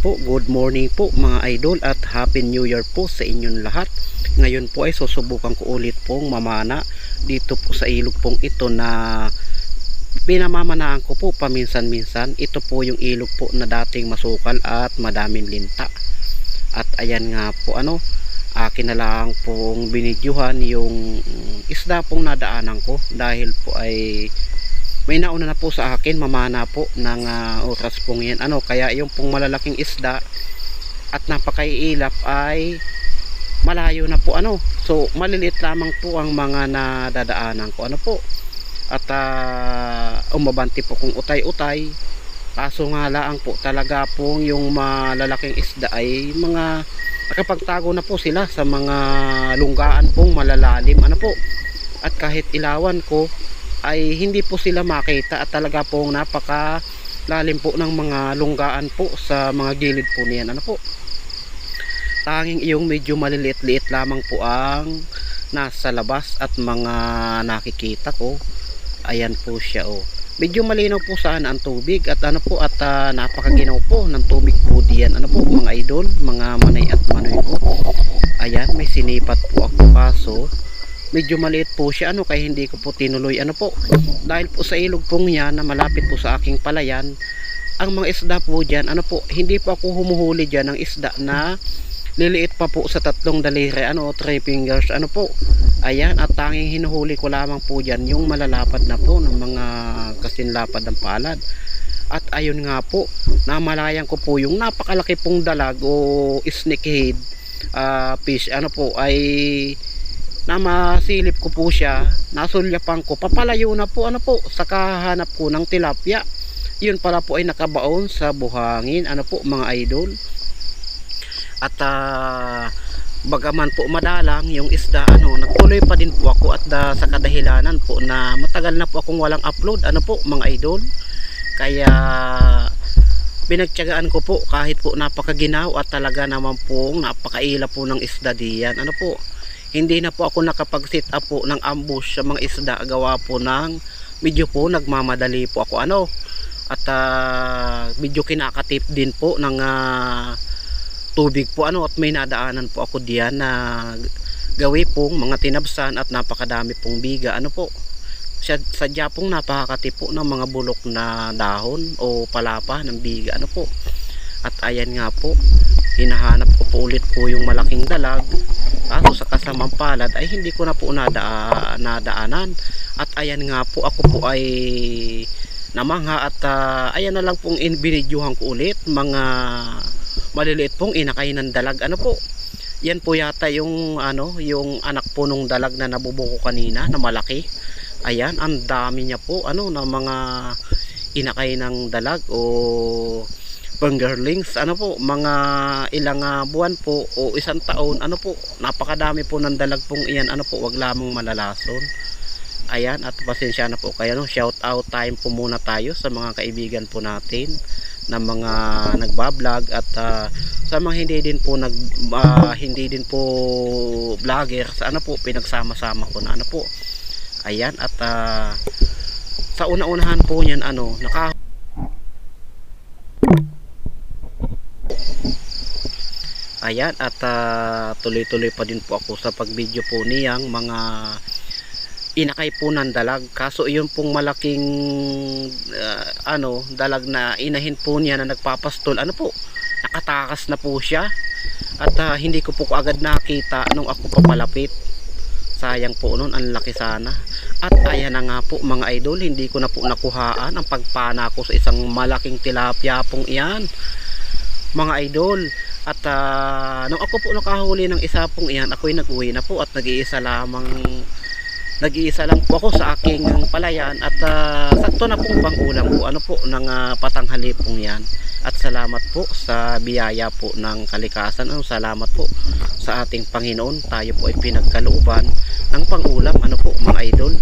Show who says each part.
Speaker 1: po, good morning po mga idol at happy new year po sa inyong lahat. Ngayon po ay susubukan ko ulit pong mamana dito po sa ilog pong ito na pinamamanaan ko po paminsan-minsan. Ito po yung ilog po na dating masukal at madaming linta. At ayan nga po akin na lang pong binidyuhan yung isda pong nadaanan ko dahil po ay may nauna na po sa akin mamana po ng oras pong yan kaya yung pong malalaking isda at napakaiilap ay malayo na po so maliliit lamang po ang mga nadadaanan ko po at umabanti po kung utay-utay, kaso nga lang po talaga pong yung malalaking isda ay mga nakapagtago na po sila sa mga lunggaan pong malalalim po at kahit ilawan ko ay hindi po sila makita at talaga pong napaka lalim po ng mga lunggaan po sa mga gilid po niyan po. Tanging iyong medyo maliliit-liit lamang po ang nasa labas at mga nakikita ko. Ayan po siya medyo malinaw po saan ang tubig at napakaginaw po ng tubig po diyan po mga idol, mga manay at manoy ko. Ayan, may sinipat po ako kaso medyo maliit po siya kaya hindi ko po tinuloy po dahil po sa ilog pong yan na malapit po sa aking palayan. Ang mga isda po dyan hindi po ako humuhuli dyan ng isda na liliit pa po sa 3 daliri 3 fingers po. Ayan, at tanging hinuhuli ko lamang po dyan yung malalapad na po ng mga kasinlapad ng palad. At ayun nga po, namalayan ko po yung napakalaki pong dalag o snakehead fish ay na masilip ko po siya, nasulyapan ko, papalayo na po sa kahanap ko ng tilapia. Yun pala po ay nakabaon sa buhangin po mga idol. At bagaman po madalang yung isda nagtuloy pa din po ako at sa kadahilanan po na matagal na po akong walang upload po mga idol, kaya pinagtiyagaan ko po kahit po napakaginaw at talaga naman po napakaila po ng isda diyan po. Hindi na po ako nakapag-sit up po ng ambush sa mga isda gawa po ng medyo po nagmamadali po ako at medyo kinakatip din po ng tubig po at may nadaanan po ako diyan na gawi pong mga tinabsan at napakadami pong biga po. Sadya pong napakatip po ng mga bulok na dahon o palapa ng biga po. At ayan nga po, hinahanap ko po ulit po yung malaking dalag, kaso sa kasamang palad ay hindi ko na po nadaanan. At ayan nga po, ako po ay namangha at ayan na lang pong binidyohan ko ulit mga maliliit pong inakay ng dalag po. Yan po yata yung yung anak po nung dalag na nabubuko kanina na malaki. Ayan, ang dami niya po na mga inakay ng dalag o fingerlings po, mga ilang buwan po o isang taon po, napakadami po ng dalag pong iyan po, wag lamang malalason. Ayan, at pasensya na po kayo shout out time po muna tayo sa mga kaibigan po natin na mga nagbablog at sa mga hindi din po vlogger sa po, pinagsama-sama ko na po. Ayan, at sa una-unahan po niyan ayan, at tuloy-tuloy pa din po ako sa pag-video po niyang mga inakay po ng dalag. Kaso yun pong malaking dalag na inahin po niya na nagpapastol po, nakatakas na po siya at hindi ko po agad nakita nung ako papalapit. Sayang po nun, ang laki sana. At ayan na nga po mga idol, hindi ko na po nakuhaan ang pagpana ko sa isang malaking tilapia pong iyan mga idol. At nung ako po nakahuli ng isa pong iyan, ako'y nag-uwi na po at nag-iisa lang po ako sa aking palayan at sakto na pong pangulam po po ng patanghali pong yan. At salamat po sa biyaya po ng kalikasan. Salamat po sa ating Panginoon, tayo po ay pinagkalooban ng pangulam po mga idol.